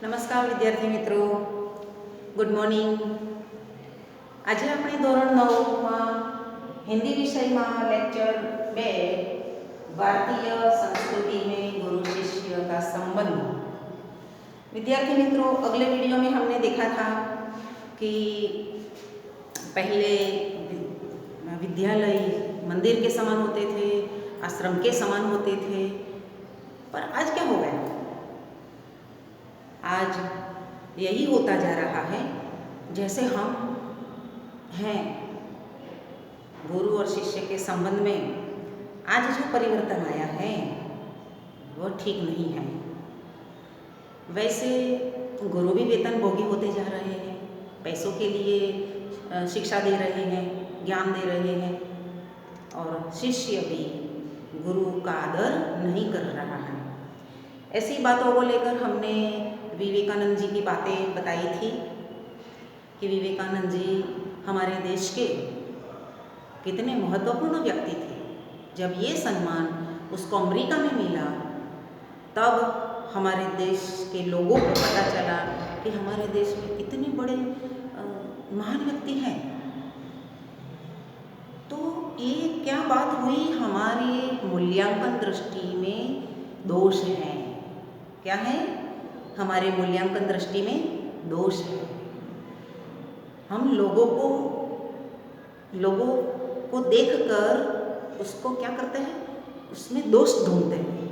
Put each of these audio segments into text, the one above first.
નમસ્કાર વિદ્યાર્થી મિત્રો, ગુડ મોર્નિંગ. આજે આપણે ધોરણ 9માં હિન્દી વિષયમાં લેક્ચર 2 भारतीय संस्कृति में गुरु शिष्य का संबंध. विद्यार्थी मित्रों, अगले वीडियो में हमने देखा था कि पहले विद्यालय मंदिर के समान होते थे, आश्रम के समान होते थे, पर आज क्या हो गया? आज यही होता जा रहा है जैसे हम हैं. गुरु और शिष्य के संबंध में आज जो परिवर्तन आया है वह ठीक नहीं है. वैसे गुरु भी वेतन भोगी होते जा रहे हैं, पैसों के लिए शिक्षा दे रहे हैं, ज्ञान दे रहे हैं, और शिष्य भी गुरु का आदर नहीं कर रहा है. ऐसी बातों को लेकर हमने विवेकानंद जी की बातें बताई थी कि विवेकानंद जी हमारे देश के कितने महत्वपूर्ण व्यक्ति थे. जब ये सम्मान उसको अमेरिका में मिला तब हमारे देश के लोगों को पता चला कि हमारे देश में कितने बड़े महान व्यक्ति हैं. तो ये क्या बात हुई? हमारे मूल्यांकन दृष्टि में दोष है. क्या है? हमारे मूल्यांकन दृष्टि में दोष है. हम लोगों को देखकर उसको क्या करते हैं? उसमें दोष ढूंढते हैं.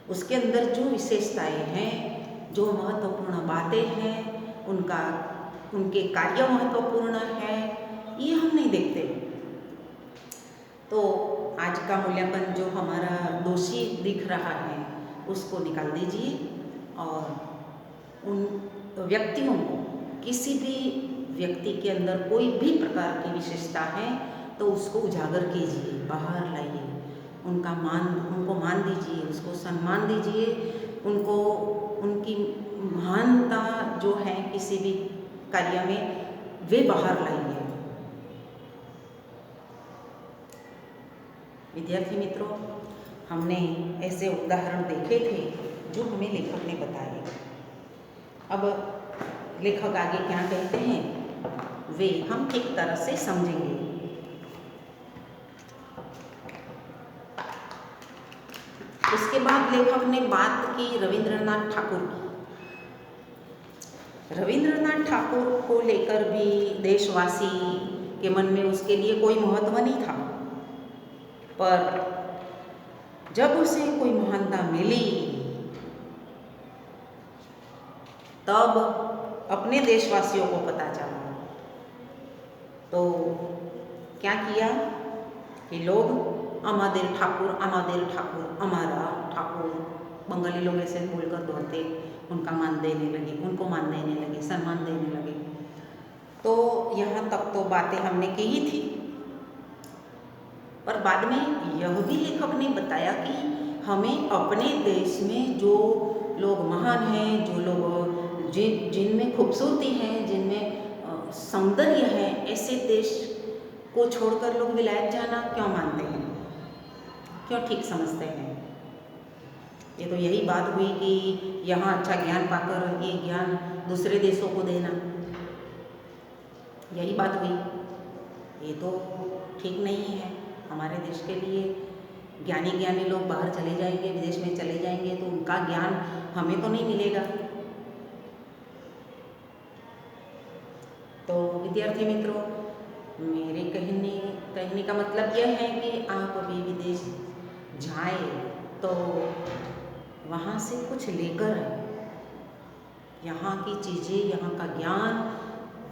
उसके अंदर जो विशेषताएं हैं, जो महत्वपूर्ण बातें हैं, उनके कार्य महत्वपूर्ण है, ये हम नहीं देखते. तो आज का मूल्यांकन जो हमारा दोषी दिख रहा है उसको निकाल दीजिए और उन व्यक्तियों को, किसी भी व्यक्ति के अंदर कोई भी प्रकार की विशेषता है तो उसको उजागर कीजिए, बाहर लाइए, उनको मान दीजिए, उसको सम्मान दीजिए, उनकी महानता जो है किसी भी कार्य में वे बाहर लाइए. विद्यार्थी मित्रों, हमने ऐसे उदाहरण देखे थे जो हमें लेखक ने बताए. अब लेखक आगे क्या कहते हैं वे हम ठीक तरह से समझेंगे. उसके बाद लेखक ने बात की रविंद्रनाथ ठाकुर की. रविंद्रनाथ ठाकुर को लेकर भी देशवासी के मन में उसके लिए कोई महत्व नहीं था, पर जब उसे कोई महानता मिली तब अपने देशवासियों को पता चला. तो क्या किया कि लोग अमादेर ठाकुर, हमारा ठाकुर, बंगाली लोग ऐसे बोलकर दौड़ते उनको मान देने लगे, सम्मान देने लगे. तो यहाँ तक तो बातें हमने की ही थी, पर बाद में यह भी लेखक ने बताया कि हमें अपने देश में जो लोग महान हैं, जो लोग जिनमें खूबसूरती है, जिनमें सौंदर्य है, ऐसे देश को छोड़कर लोग विलायत जाना क्यों मानते हैं, क्यों ठीक समझते हैं? ये तो यही बात हुई कि यहाँ अच्छा ज्ञान पाकर ये ज्ञान दूसरे देशों को देना, यही बात हुई. ये तो ठीक नहीं है. हमारे देश के लिए ज्ञानी लोग बाहर चले जाएंगे, विदेश में चले जाएंगे, तो उनका ज्ञान हमें तो नहीं मिलेगा. तो विद्यार्थी मित्रों, मेरे कहने का मतलब यह है कि आप अभी विदेश जाए तो वहाँ से कुछ लेकर यहाँ की चीज़ें, यहाँ का ज्ञान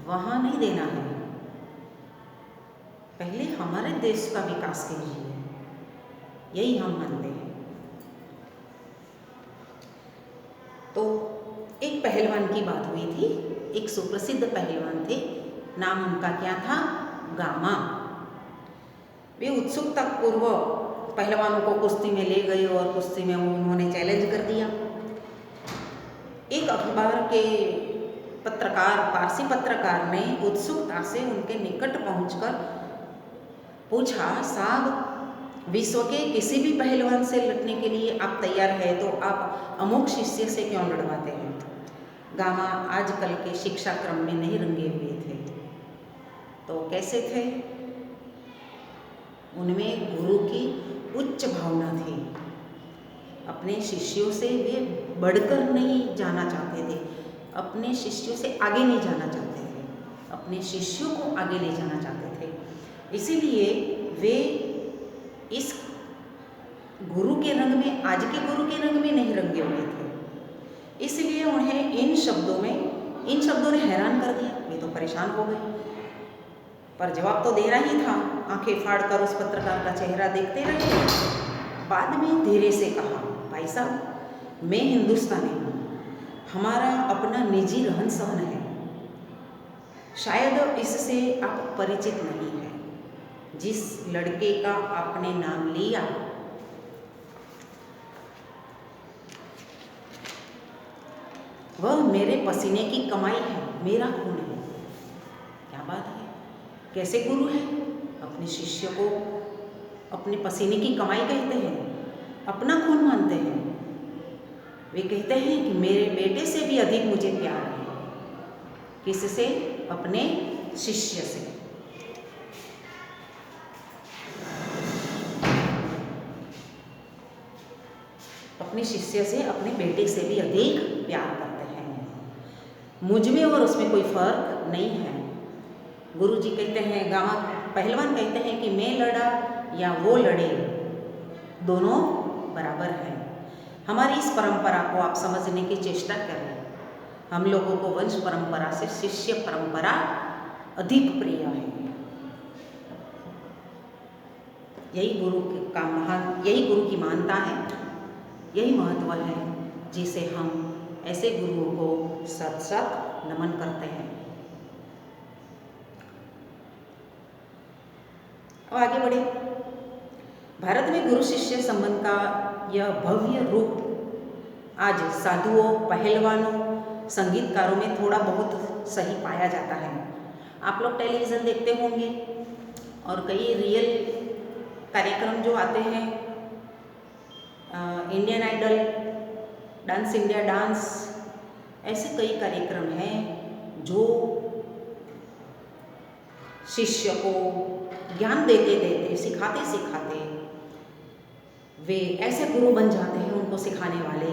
वहाँ नहीं देना है. पहले हमारे देश का विकास कीजिए, यही हम मानते हैं. तो एक पहलवान की बात हुई थी. एक सुप्रसिद्ध पहलवान थे, नाम उनका क्या था? गामा. वे उत्सुकता पूर्व पहलवानों को कुश्ती में ले गए और कुश्ती में उन्होंने चैलेंज कर दिया. एक अखबार के पत्रकार, पारसी पत्रकार ने उत्सुकता से उनके निकट पहुंचकर पूछा, साहब, विश्व के किसी भी पहलवान से लड़ने के लिए आप तैयार हैं तो आप अमुक शिष्य से क्यों लड़वाते हैं? गामा आजकल के शिक्षा क्रम में नहीं रंगे हुए थे। तो कैसे थे? उनमें गुरु की उच्च भावना थी। अपने शिष्यों से वे बढ़कर नहीं जाना चाहते थे, अपने शिष्यों से आगे नहीं जाना चाहते थे, अपने शिष्यों को आगे ले जाना चाहते थे। इसीलिए वे इस गुरु के रंग में, आज के गुरु के रंग में नहीं रंगे हुए थे। इसलिए उन्हें इन शब्दों ने हैरान कर दिया। वे तो परेशान हो गए, पर जवाब तो देना ही था। आंखें फाड़कर उस पत्रकार का चेहरा देखते रहे। बाद में धीरे से कहा, भाई साहब, मैं हिंदुस्तानी हूँ, हमारा अपना निजी रहन सहन है, शायद इससे आप परिचित नहीं हैं। जिस लड़के का आपने नाम लिया, वह मेरे पसीने की कमाई है, मेरा खून है। क्या बात है! कैसे गुरु है? अपने शिष्य को अपने पसीने की कमाई कहते हैं, अपना खून मानते हैं। वे कहते हैं कि मेरे बेटे से भी अधिक मुझे प्यार है। किससे? अपने शिष्य से। अपने शिष्य से, अपने बेटे से भी अधिक प्यार करते हैं। मुझ में और उसमें कोई फर्क नहीं है। गुरु जी कहते हैं, गामा पहलवान कहते हैं कि मैं लड़ा या वो लड़े, दोनों बराबर हैं। हमारी इस परंपरा को आप समझने की चेष्टा करें। हम लोगों को वंश परंपरा से शिष्य परंपरा अधिक प्रिय है। यही गुरु की महानता है, यही महत्व है, जिसे हम ऐसे गुरुओं को सत सत नमन करते हैं। अब आगे बढ़े। भारत में गुरु शिष्य संबंध का यह भव्य रूप आज साधुओं, पहलवानों, संगीतकारों में थोड़ा बहुत सही पाया जाता है। आप लोग टेलीविज़न देखते होंगे और कई रियल कार्यक्रम जो आते हैं, Indian Idol, dance India dance, ऐसे कई कार्यक्रम हैं जो शिष्य को ज्ञान देते देते, सिखाते सिखाते वे ऐसे गुरु बन जाते हैं, उनको सिखाने वाले,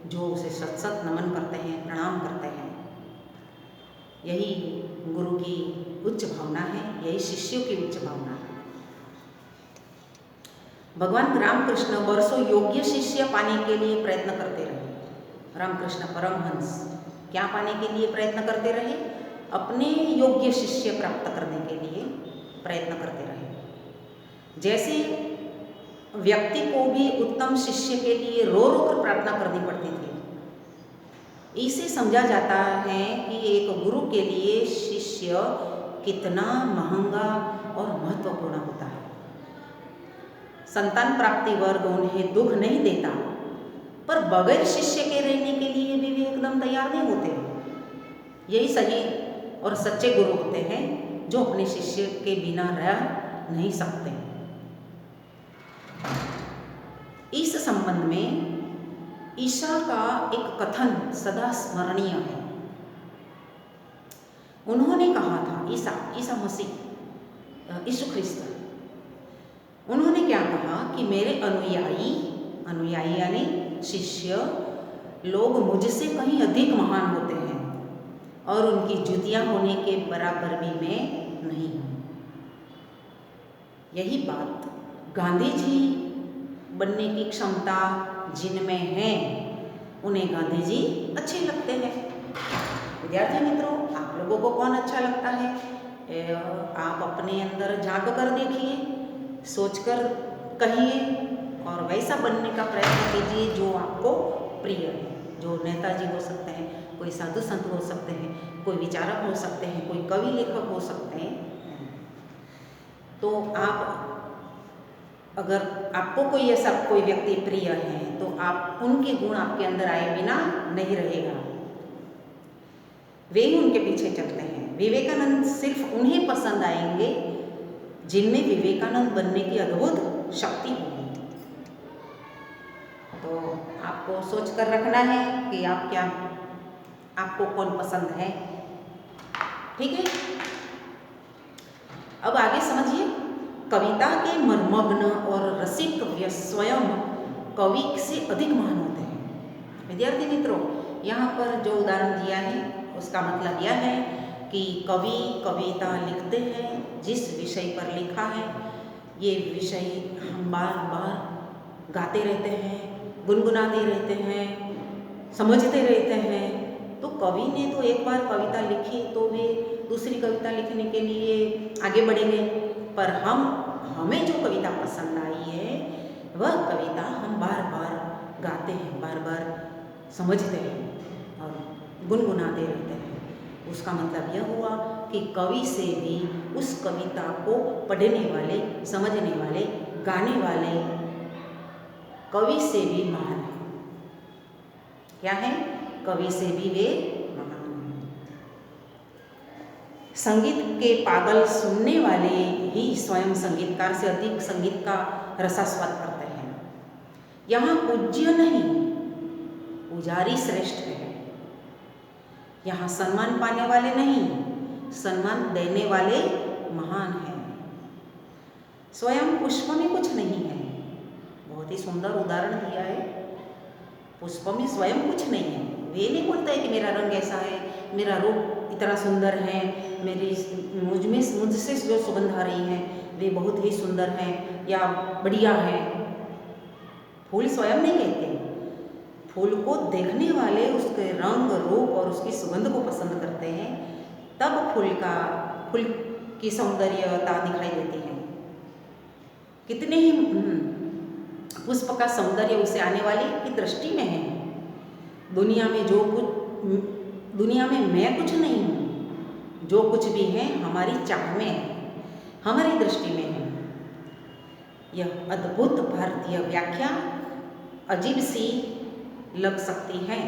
जो उसे सत सत नमन करते हैं, प्रणाम करते हैं। यही गुरु की उच्च भावना है, यही शिष्यों की उच्च भावना है। भगवान रामकृष्ण वर्षों योग्य शिष्य पाने के लिए प्रयत्न करते रहे। रामकृष्ण परमहंस क्या पाने के लिए प्रयत्न करते रहे? अपने योग्य शिष्य प्राप्त करने के लिए प्रयत्न करते रहे। जैसे व्यक्ति को भी उत्तम शिष्य के लिए रो रो कर प्रार्थना करनी पड़ती थी। इसे समझा जाता है कि एक गुरु के लिए शिष्य कितना महंगा और महत्वपूर्ण होता है। संतान प्राप्ति वर्ग उन्हें दुख नहीं देता, पर बगैर शिष्य के रहने के लिए भी वे एकदम तैयार नहीं होते। यही सही और सच्चे गुरु होते हैं, जो अपने शिष्य के बिना रह नहीं सकते। इस संबंध में ईसा का एक कथन सदा स्मरणीय है। उन्होंने कहा था, ईसा मसीह, यीशु ख्रिस्त, उन्होंने क्या कहा कि मेरे अनुयायी यानी शिष्य लोग मुझसे कहीं अधिक महान होते हैं और उनकी जुतियां होने के बराबर भी मैं नहीं हूँ। यही बात गांधी जी बनने की क्षमता जिनमें है, उन्हें गांधी जी अच्छे लगते हैं। विद्यार्थी मित्रों, आप लोगों को कौन अच्छा लगता है? आप अपने अंदर झांक कर देखिए, सोचकर कहिए और वैसा बनने का प्रयत्न कीजिए जो आपको प्रिय है। जो नेताजी हो सकते हैं, कोई साधु संत हो सकते हैं, कोई विचारक हो सकते हैं, कोई कवि लेखक हो सकते हैं। तो आप, अगर आपको कोई ऐसा कोई व्यक्ति प्रिय है, तो आप उनके गुण आपके अंदर आए बिना नहीं रहेगा। वे ही उनके पीछे चलते हैं। विवेकानंद सिर्फ उन्हें पसंद आएंगे जिनमें विवेकानंद बनने की अद्भुत शक्ति होगी। तो आपको सोच कर रखना है कि आप क्या आपको कौन पसंद है। ठीक है, अब आगे समझिए। कविता के मर्मग्न और रसिक स्वयं कवि से अधिक महान होते हैं। विद्यार्थी मित्रों, यहाँ पर जो उदाहरण दिया है उसका मतलब यह है कि कवि कविता लिखते हैं जिस विषय पर लिखा है, ये विषय हम बार बार गाते रहते हैं, गुनगुनाते रहते हैं, समझते रहते हैं। तो कवि ने तो एक बार कविता लिखी तो वे दूसरी कविता लिखने के लिए आगे बढ़ेंगे, पर हमें जो कविता पसंद आई है वह कविता हम बार बार गाते हैं, बार बार समझते हैं और गुनगुनाते रहते हैं। उसका मतलब यह हुआ कि कवि से भी उस कविता को पढ़ने वाले, समझने वाले, गाने वाले कवि से भी महान है। क्या है? कवि से भी वे महान हैं। संगीत के पागल सुनने वाले ही स्वयं संगीतकार से अधिक संगीत का रसास्वाद करते हैं। यहाँ पूज्य नहीं, पुजारी श्रेष्ठ है। यहाँ सम्मान पाने वाले नहीं, सम्मान देने वाले महान हैं। स्वयं पुष्प में कुछ नहीं है। बहुत ही सुंदर उदाहरण दिया है। पुष्प में स्वयं कुछ नहीं है। वे नहीं बोलता है कि मेरा रंग ऐसा है, मेरा रूप इतना सुंदर है, मुझसे जो सुगंध आ रही है वे बहुत ही सुंदर हैं या बढ़िया हैं। फूल स्वयं नहीं कहते। फूल को देखने वाले उसके रंग, रूप और उसकी सुगंध को पसंद करते हैं, तब फूल की सौंदर्यता दिखाई देती है। कितने ही पुष्प का सौंदर्य उसे आने वाले की दृष्टि में है। दुनिया में मैं कुछ नहीं हूँ, जो कुछ भी है हमारी चाह में है, हमारी दृष्टि में है। यह अद्भुत भारतीय व्याख्या अजीब सी लग सकती है,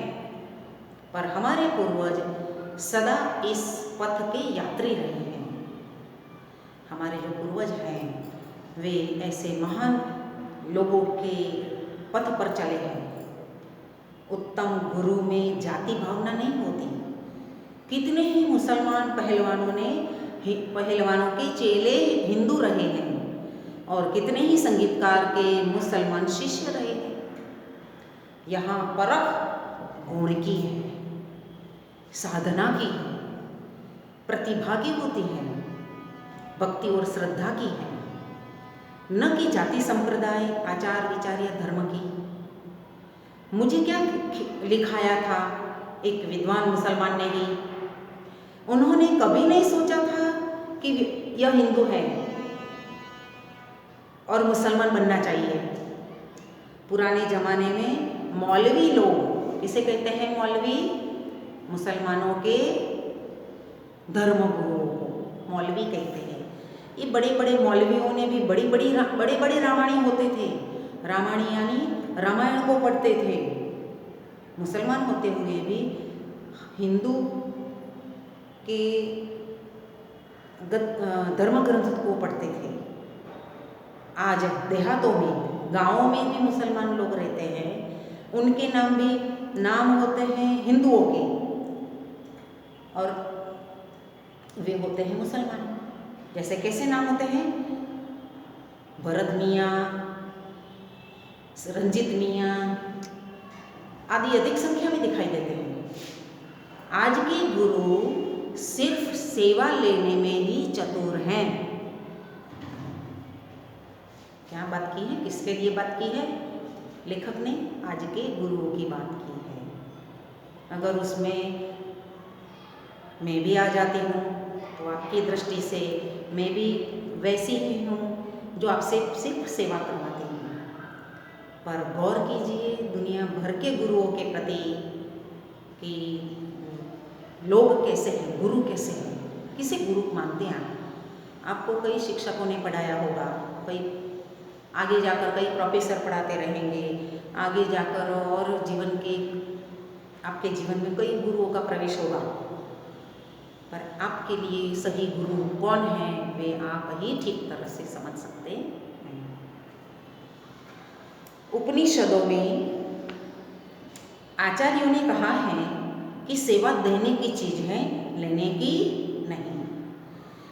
पर हमारे पूर्वज सदा इस पथ के यात्री रहे हैं। हमारे जो पूर्वज हैं वे ऐसे महान लोगों के पथ पर चले हैं। उत्तम गुरु में जाति भावना नहीं होती। कितने ही मुसलमान पहलवानों के चेले हिंदू रहे हैं और कितने ही संगीतकार के मुसलमान शिष्य रहे हैं। यहाँ परख गुण की है, साधना की है, प्रतिभा की होती है, भक्ति और श्रद्धा की है, न कि जाति संप्रदाय, आचार विचार या धर्म की। मुझे क्या लिखाया था एक विद्वान मुसलमान ने ही। उन्होंने कभी नहीं सोचा था कि यह हिंदू है और मुसलमान बनना चाहिए। पुराने ज़माने में मौलवी लोग, इसे कहते हैं मौलवी, मुसलमानों के धर्मगुरुओं को मौलवी कहते हैं। ये बड़े बड़े मौलवियों ने भी बड़े बड़े रामायणी होते थे। रामायणी यानी रामायण को पढ़ते थे। मुसलमान होते हुए भी हिंदू के धर्म ग्रंथ को पढ़ते थे। आज देहातों में, गांवों में भी मुसलमान लोग रहते हैं। उनके नाम होते हैं हिंदुओं के और वे होते हैं मुसलमान। जैसे कैसे नाम होते हैं? भरत मियाँ, रंजित मियाँ आदि अधिक संख्या में दिखाई देते हैं। आज के गुरु सिर्फ सेवा लेने में ही चतुर हैं। क्या बात की है? किसके लिए बात की है? लेखक ने आज के गुरुओं की बात की है। अगर उसमें मैं भी आ जाती हूँ तो आपकी दृष्टि से मैं भी वैसी ही हूँ जो आपसे सिर्फ सेवा करवाती हूँ। पर गौर कीजिए दुनिया भर के गुरुओं के प्रति कि लोग कैसे हैं, गुरु कैसे हैं, किसे गुरु मानते हैं आपको कई शिक्षकों ने पढ़ाया होगा, कई आगे जाकर कई प्रोफेसर पढ़ाते रहेंगे, आगे जाकर और आपके जीवन में कई गुरुओं का प्रवेश होगा। पर आपके लिए सही गुरु कौन है वे आप ही ठीक तरह से समझ सकते हैं। उपनिषदों में आचार्यों ने कहा है कि सेवा देने की चीज़ है, लेने की नहीं।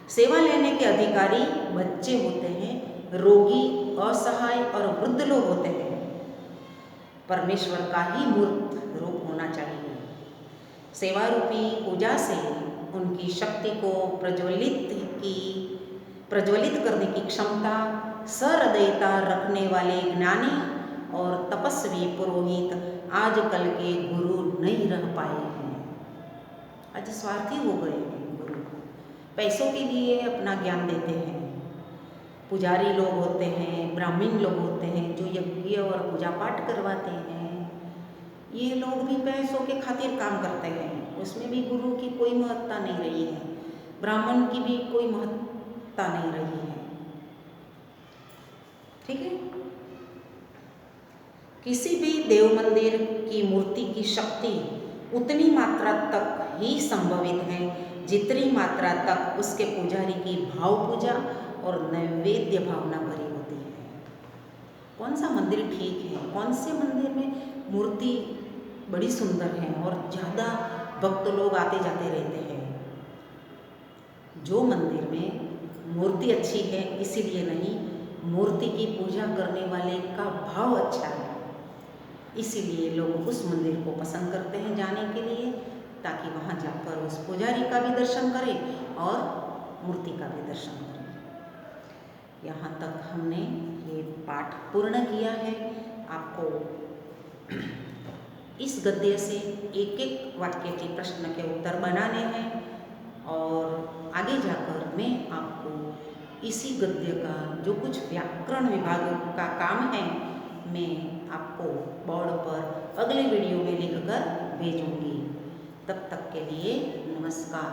सेवा लेने के अधिकारी बच्चे होते हैं, रोगी, असहाय और वृद्ध लोग होते हैं। परमेश्वर का ही मूर्त रूप होना चाहिए। सेवा रूपी पूजा से उनकी शक्ति को प्रज्वलित करने की क्षमता, सहृदयता रखने वाले ज्ञानी और तपस्वी पुरोहित आजकल के गुरु नहीं रह पाए हैं। आज स्वार्थी हो गए हैं गुरु, पैसों के लिए अपना ज्ञान देते हैं। पुजारी लोग होते हैं, ब्राह्मण लोग होते हैं जो यज्ञ और पूजा पाठ करवाते हैं, ये लोग भी पैसों के खातिर काम करते हैं। उसमें भी गुरु की कोई महत्ता नहीं रही है, ब्राह्मण की भी कोई महत्ता नहीं रही है। ठीक है। किसी भी देव मंदिर की मूर्ति की शक्ति उतनी मात्रा तक ही संभवित है जितनी मात्रा तक उसके पुजारी की भाव पूजा और नैवेद्य भावना भरी होती है। कौन सा मंदिर ठीक है, कौन से मंदिर में मूर्ति बड़ी सुंदर है और ज़्यादा भक्त लोग आते जाते रहते हैं। जो मंदिर में मूर्ति अच्छी है इसीलिए नहीं, मूर्ति की पूजा करने वाले का भाव अच्छा है, इसीलिए लोग उस मंदिर को पसंद करते हैं जाने के लिए, ताकि वहाँ जाकर उस पुजारी का भी दर्शन करें और मूर्ति का भी दर्शन करें। यहाँ तक हमने ये पाठ पूर्ण किया है। आपको इस गद्य से एक एक वाक्य के प्रश्न के उत्तर बनाने हैं और आगे जाकर मैं आपको इसी गद्य का जो कुछ व्याकरण विभाग का काम है मैं आपको बोर्ड पर अगले वीडियो में लिखकर भेजूंगी। तब तक के लिए नमस्कार।